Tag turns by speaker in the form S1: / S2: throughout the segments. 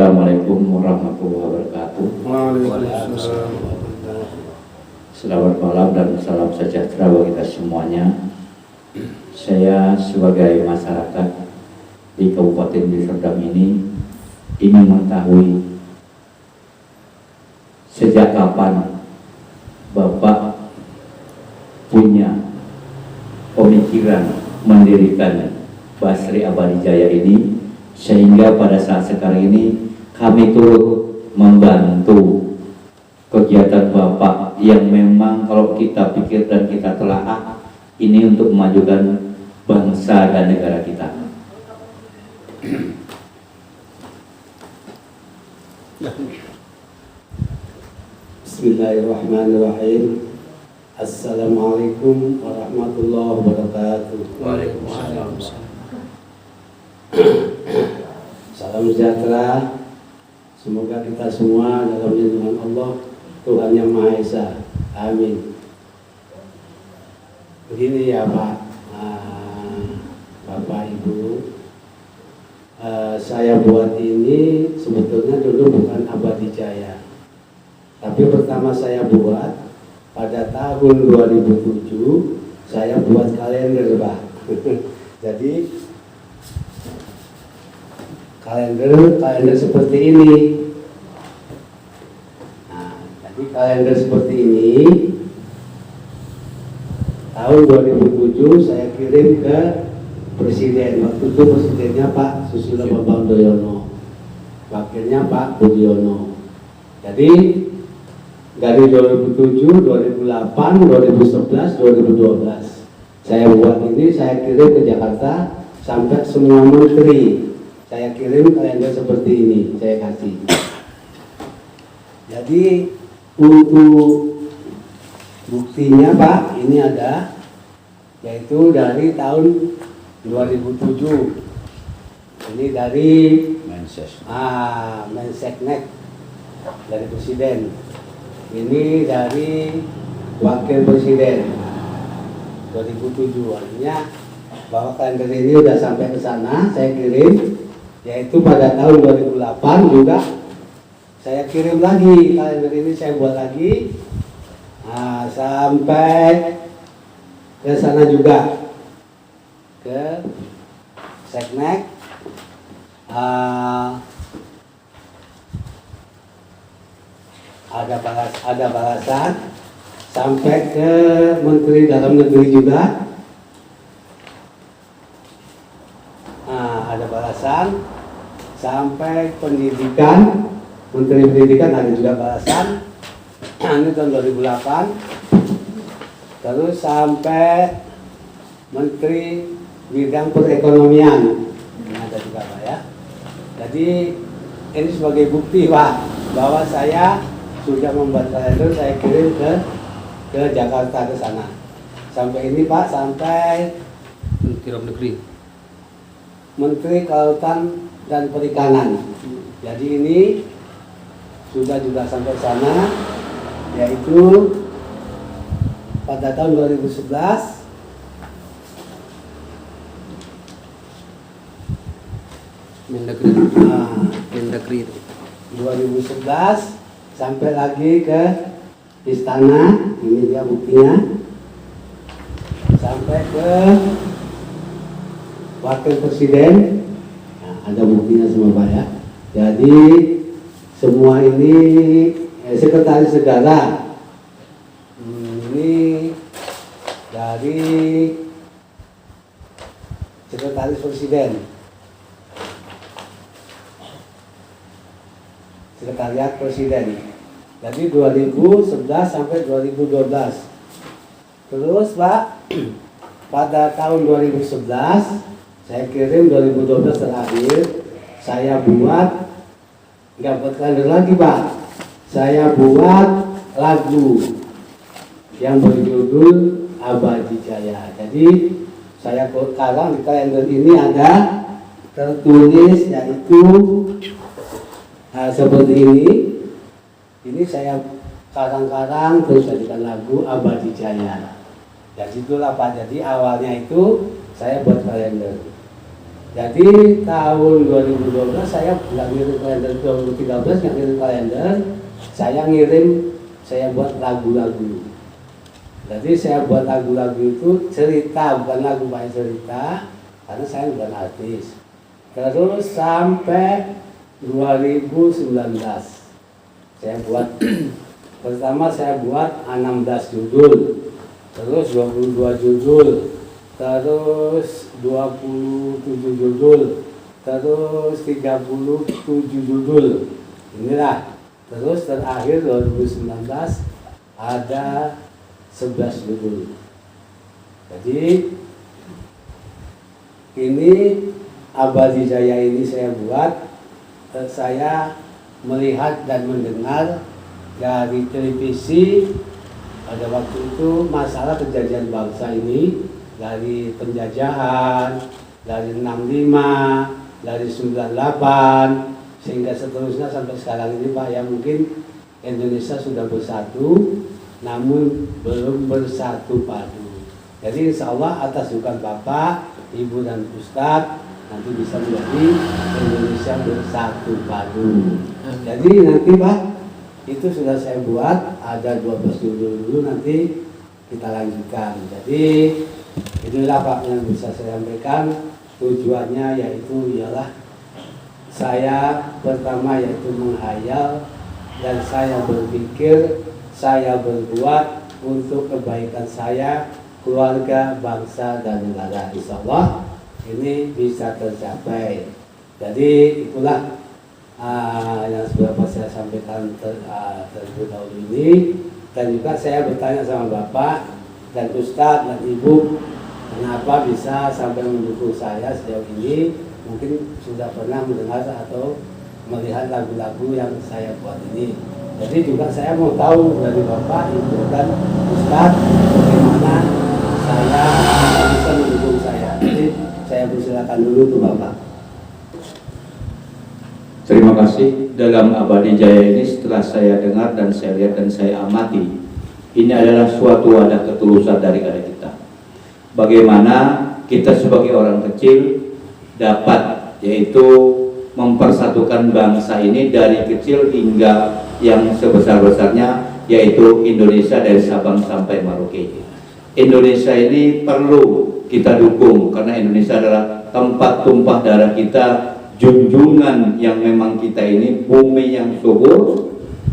S1: Assalamualaikum warahmatullahi wabarakatuh.
S2: Waalaikumsalam.
S1: Selamat malam dan salam sejahtera bagi kita semuanya. Saya sebagai masyarakat di Kabupaten Deli Serdang ini ingin mengetahui sejak kapan Bapak punya pemikiran mendirikan Basri Abadi Jaya ini, sehingga pada saat sekarang ini kami turut membantu kegiatan Bapak yang memang kalau kita pikir dan kita telaah ini untuk memajukan bangsa dan negara kita.
S3: Bismillahirrahmanirrahim. Assalamualaikum warahmatullahi wabarakatuh.
S1: Waalaikumsalam.
S3: Salam sejahtera. Semoga kita semua dalam lindungan Allah, Tuhan Yang Maha Esa. Amin. Begini ya Pak, Bapak Ibu, saya buat ini sebetulnya dulu bukan Abadi Jaya, tapi pertama saya buat pada tahun 2007 saya buat kalender Pak. Jadi kalender seperti ini. Nah, jadi kalender seperti ini tahun 2007 saya kirim ke Presiden. Waktu itu presidennya Pak Susilo Bambang Yudhoyono, wakilnya Pak Budiono. Jadi dari 2007, 2008, 2011, 2012 saya buat ini, saya kirim ke Jakarta sampai semua menteri. Saya kirim kalender seperti ini, saya kasih. Jadi untuk buktinya Pak, ini ada, yaitu dari tahun 2007. Ini dari Menseknek dari Presiden. Ini dari Wakil Presiden 2007. Artinya bahwa kalender ini sudah sampai ke sana, saya kirim. Yaitu pada tahun 2008 juga saya kirim lagi kalender ini, saya buat lagi. Nah, sampai ke sana juga, ke Seknek. Ada balasan sampai ke Menteri Dalam Negeri juga. Ada balasan sampai pendidikan, Menteri Pendidikan ada juga balasan. Ini tahun 2008. Terus sampai Menteri Bidang Perekonomian, ini ada juga Pak ya. Jadi ini sebagai bukti Pak bahwa saya sudah membuat kalender, saya kirim ke Jakarta, ke sana. Sampai ini Pak, sampai
S2: Menteri Dalam Negeri,
S3: Menteri Kelautan dan Perikanan. Jadi ini sudah juga sampai sana, yaitu pada tahun 2011
S2: Mendagri
S3: 2011 sampai lagi ke Istana. Ini dia buktinya, sampai ke Wakil Presiden. Nah, ada buktinya semua Pak ya. Jadi semua ini Sekretaris Negara. Ini dari Sekretaris Presiden, Sekretariat Presiden. Jadi 2011 sampai 2012. Terus Pak, pada tahun 2011 saya kirim, 2012 terakhir saya buat, nggak buat kalender lagi Pak, saya buat lagu yang berjudul Abadi Jaya. Jadi saya karang di kalender ini ada tertulis, yaitu seperti ini. Ini saya karang-karang terus jadikan lagu Abadi Jaya. Jadi itulah Pak. Jadi awalnya itu saya buat kalender. Jadi tahun 2012 saya nggak ngirim kalender, 2013 nggak ngirim kalender, saya buat lagu-lagu. Jadi saya buat lagu-lagu itu cerita, bukan lagu banyak cerita, karena saya bukan artis. Terus sampai 2019 saya buat, pertama saya buat 16 judul, terus 22 judul, terus 27 judul, terus 37 judul. Inilah. Terus terakhir 2019 ada 11 judul. Jadi ini Abadi Jaya ini saya buat, saya melihat dan mendengar dari televisi pada waktu itu masalah kejadian bangsa ini, dari penjajahan, dari 65, dari 98, sehingga seterusnya sampai sekarang ini Pak, yang mungkin Indonesia sudah bersatu namun belum bersatu padu. Jadi insya Allah atas dukungan Bapak, Ibu dan Ustadz nanti bisa menjadi Indonesia bersatu padu. Jadi nanti Pak, itu sudah saya buat, ada 12 judul dulu, nanti kita lanjutkan. Jadi inilah Pak yang bisa saya sampaikan. Tujuannya yaitu ialah saya pertama yaitu menghayal, dan saya berpikir, saya berbuat untuk kebaikan saya, keluarga, bangsa, dan negara. Insya Allah ini bisa tercapai. Jadi itulah yang sudah saya sampaikan terlebih dahulu ini. Dan juga saya bertanya sama Bapak dan Ustadz dan Ibu, kenapa bisa sampai mendukung saya sejauh ini? Mungkin sudah pernah mendengar atau melihat lagu-lagu yang saya buat ini. Jadi juga saya mau tahu dari Bapak, Ibu, dan Ustadz bagaimana saya bisa mendukung saya. Jadi saya persilakan dulu tuh Bapak.
S1: Terima kasih. Dalam Abadi Jaya ini setelah saya dengar dan saya lihat dan saya amati, ini adalah suatu wadah ketulusan dari kita. Bagaimana kita sebagai orang kecil dapat yaitu mempersatukan bangsa ini dari kecil hingga yang sebesar-besarnya, yaitu Indonesia dari Sabang sampai Merauke. Indonesia ini perlu kita dukung karena Indonesia adalah tempat tumpah darah kita, junjungan yang memang kita ini bumi yang subur,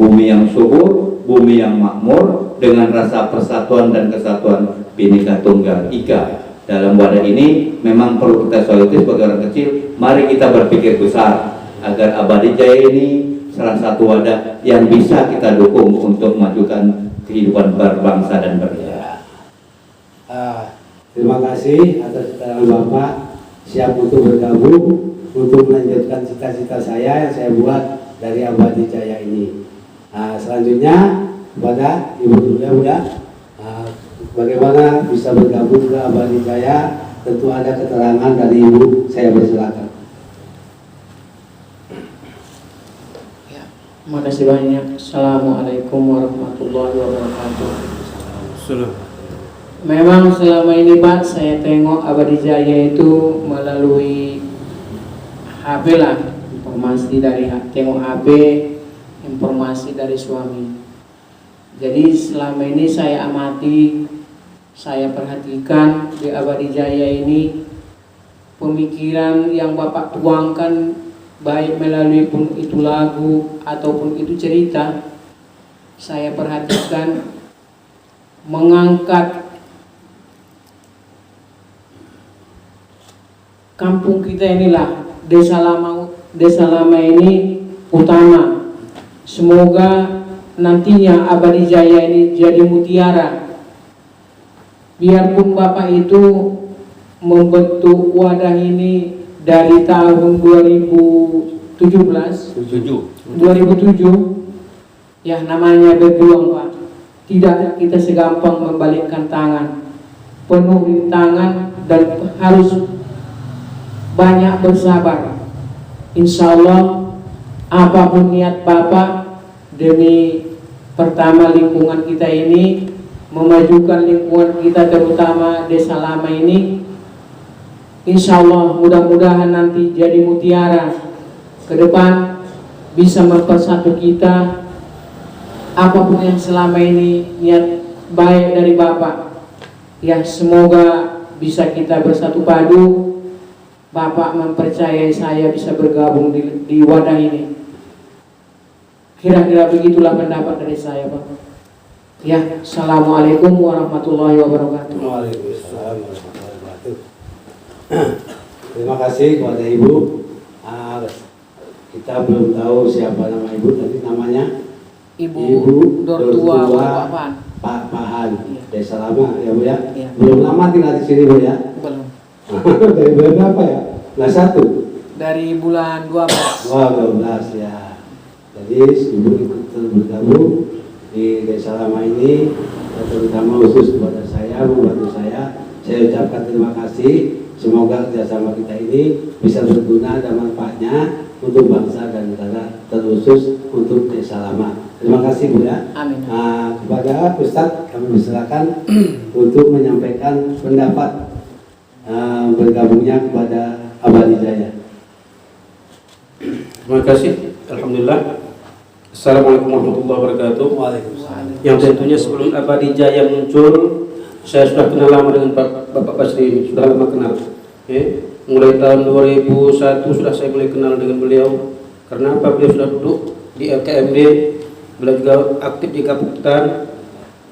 S1: bumi yang makmur dengan rasa persatuan dan kesatuan Bhinneka Tunggal Ika. Dalam wadah ini memang perlu kita solidaritas sebagai orang kecil. Mari kita berpikir besar agar Abadi Jaya ini salah satu wadah yang bisa kita dukung untuk memajukan kehidupan berbangsa dan bernegara.
S3: Terima kasih atas keterangan Bapak, siap untuk bergabung untuk melanjutkan cita-cita saya yang saya buat dari Abadi Jaya ini. Selanjutnya kepada Ibu dulu ya, Bunda. Bagaimana bisa bergabung ke Abadi Jaya? Tentu ada keterangan dari Ibu, saya persilakan.
S4: Ya, terima kasih banyak. Assalamualaikum warahmatullahi wabarakatuh. Memang selama ini Pak, saya tengok Abadi Jaya itu melalui HP lah, informasi dari tengok HP, informasi dari suami. Jadi selama ini saya amati, saya perhatikan di Abadi Jaya ini pemikiran yang Bapak tuangkan, baik melalui pun itu lagu ataupun itu cerita, saya perhatikan mengangkat kampung kita inilah, desa lama ini utama. Semoga nantinya Abadi Jaya ini jadi mutiara. Biarpun Bapak itu membentuk wadah ini dari tahun 2007, ya namanya berjuang Pak. Tidak kita segampang membalikkan tangan, penuh rintangan dan harus banyak bersabar. Insya Allah apapun niat Bapak demi pertama lingkungan kita ini, memajukan lingkungan kita terutama desa lama ini, Insya Allah mudah-mudahan nanti jadi mutiara ke depan, bisa mempersatu kita. Apapun yang selama ini niat baik dari Bapak, ya semoga bisa kita bersatu padu. Bapak mempercayai saya bisa bergabung di wadah ini. Kira-kira begitulah pendapat dari saya, Pak. Ya, Assalamualaikum warahmatullahi wabarakatuh.
S3: Waalaikumsalam warahmatullahi wabarakatuh. Terima kasih kepada Ibu. Kita belum tahu siapa nama Ibu, tadi namanya
S4: Ibu Dortua Bapak.
S3: Pak Pahan,
S4: Iya.
S3: Desa Lama ya Bu ya.
S4: Iya.
S3: Belum lama tinggal di sini Bu ya.
S4: Belum.
S3: Dari bulan berapa ya? Bulan 1.
S4: Dari bulan 12.
S3: Wah, 12 ya. Jadi Ibu ikut bergabung di Desa Lama ini, terutama khusus kepada saya, membantu saya. Saya ucapkan terima kasih. Semoga kerjasama kita ini bisa berguna dan manfaatnya untuk bangsa dan negara, terkhusus untuk Desa Lama. Terima kasih Bu ya.
S4: Amin.
S3: Kepada Ustadz kami persilakan untuk menyampaikan pendapat bergabungnya kepada Abadi Jaya.
S2: Terima kasih. Alhamdulillah. Assalamualaikum warahmatullahi wabarakatuh.
S3: Waalaikumsalam.
S2: Yang tentunya sebelum Abadi Jaya muncul, saya sudah kenal lama dengan Bapak Basri ini, sudah lama kenal. Mulai tahun 2001 sudah saya mulai kenal dengan beliau. Karena apa? Beliau sudah duduk di LKMD, beliau juga aktif di Kaputan,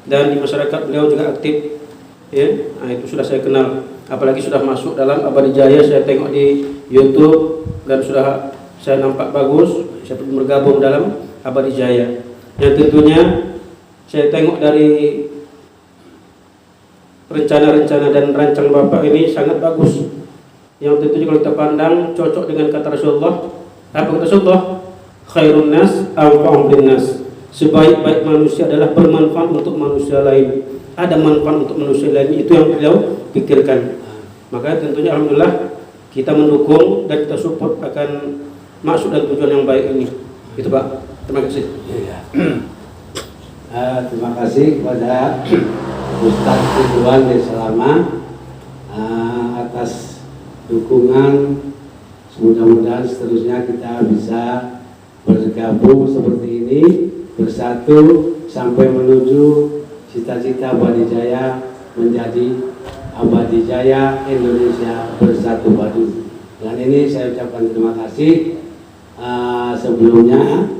S2: dan di masyarakat beliau juga aktif. Nah, itu sudah saya kenal. Apalagi sudah masuk dalam Abadi Jaya, saya tengok di YouTube dan sudah saya nampak bagus. Saya pun bergabung dalam Abadi Jaya. Yang tentunya saya tengok dari rencana-rencana dan rancang Bapak ini sangat bagus. Yang tentunya kalau kita pandang cocok dengan kata Rasulullah. Apa kata Rasulullah? Khairun nas anfa'uhum linnas. Sebaik-baik manusia adalah bermanfaat untuk manusia lain. Ada manfaat untuk manusia lain, itu yang beliau pikirkan. Maka tentunya alhamdulillah kita mendukung dan kita support akan maksud dan tujuan yang baik ini. Itu Pak. Terima kasih.
S3: Ya. Terima kasih kepada Ustadz Ridwan Desa Lama atas dukungan. Mudah-mudahan seterusnya kita bisa bergabung seperti ini, bersatu sampai menuju cita-cita Abadi Jaya menjadi Abadi Jaya Indonesia Bersatu Padu. Dan ini saya ucapkan terima kasih sebelumnya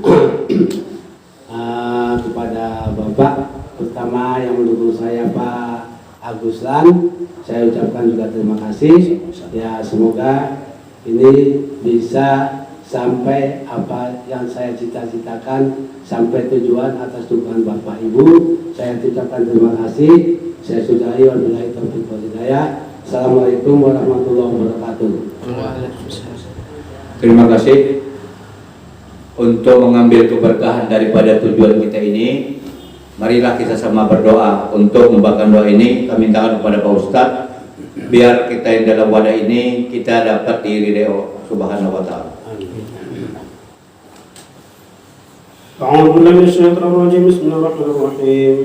S3: kepada Bapak, pertama yang mendukung saya Pak Aguslan, saya ucapkan juga terima kasih. Ya, semoga ini bisa sampai apa yang saya cita-citakan, sampai tujuan atas dukungan Bapak Ibu. Saya ucapkan terima kasih. Saya sudahi wabillahi taufiq wal hidayah. Assalamualaikum warahmatullahi wabarakatuh.
S1: Terima kasih. Untuk mengambil keberkahan daripada tujuan kita ini, marilah kita sama berdoa. Untuk membacakan doa ini kami mintakan kepada Pak Ustadz, biar kita yang dalam wadah ini kita dapat diridhai Subhanahu wa ta'ala.
S2: أعوذ بالله من الشيطان الرجيم بسم الله الرحمن الرحيم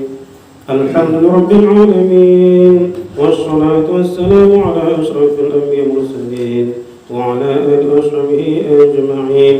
S2: الحمد لله رب العالمين والصلاة والسلام على أشرف الأنبياء والمرسلين وعلى آله وصحبه أجمعين.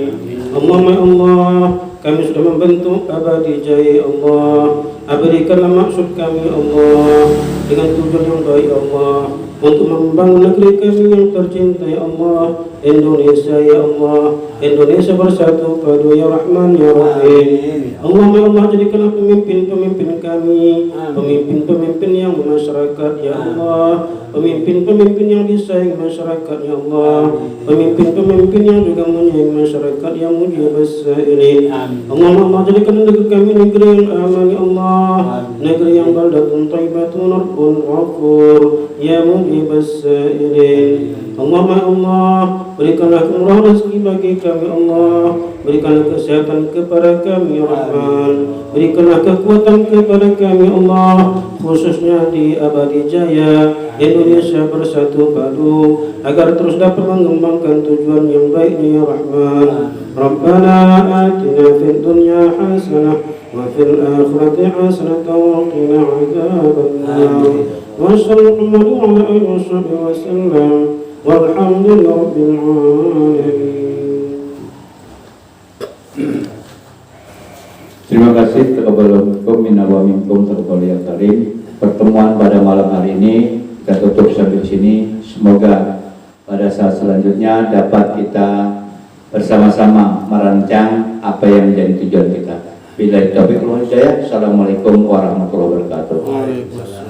S2: اللهم يا الله, kami sudah membentuk Abadi Jaya Allah. Berikanlah maksud kami Allah dengan tujuan yang baik Allah, untuk membangun negeri kami yang tercinta ya Allah, Indonesia ya Allah, Indonesia bersatu padu ya Rahman ya Rahim. Allahumma ya Allah, jadikanlah pemimpin-pemimpin kami pemimpin-pemimpin yang masyarakat ya Allah, pemimpin-pemimpin yang disayang masyarakat ya Allah, pemimpin-pemimpin yang juga menyayangi masyarakat yang mujibas ini. Allahumma Allah, jadikan negeri kami negeri yang aman ya Allah, negeri yang baldatun thayyibatun rabbun ghafur ya mujibas ini. Allahumma Allah, berikanlah kemurahan rezeki bagi kami Allah, berikanlah kesehatan kepada kami ya Rahman, berikanlah kekuatan kepada kami Allah, khususnya di Abadi Jaya Indonesia Bersatu Padu, agar terus dapat mengembangkan tujuan yang baiknya ya Rahman. Rabbana atina fid dunya hasanah wa fil akhirati hasanah wa qina adzabannar. Wa sallallahu ala alihi wasallam. والحمد لله رب العالمين.
S1: Terima kasih taqabbalallahu minna wa minkum taqabbal karim. Pertemuan pada malam hari ini kita tutup sampai di sini. Semoga pada saat selanjutnya dapat kita bersama-sama merancang apa yang menjadi tujuan kita. Billahi taufiq wal hidayah. Assalamualaikum warahmatullahi wabarakatuh.
S2: Waalaikumsalam.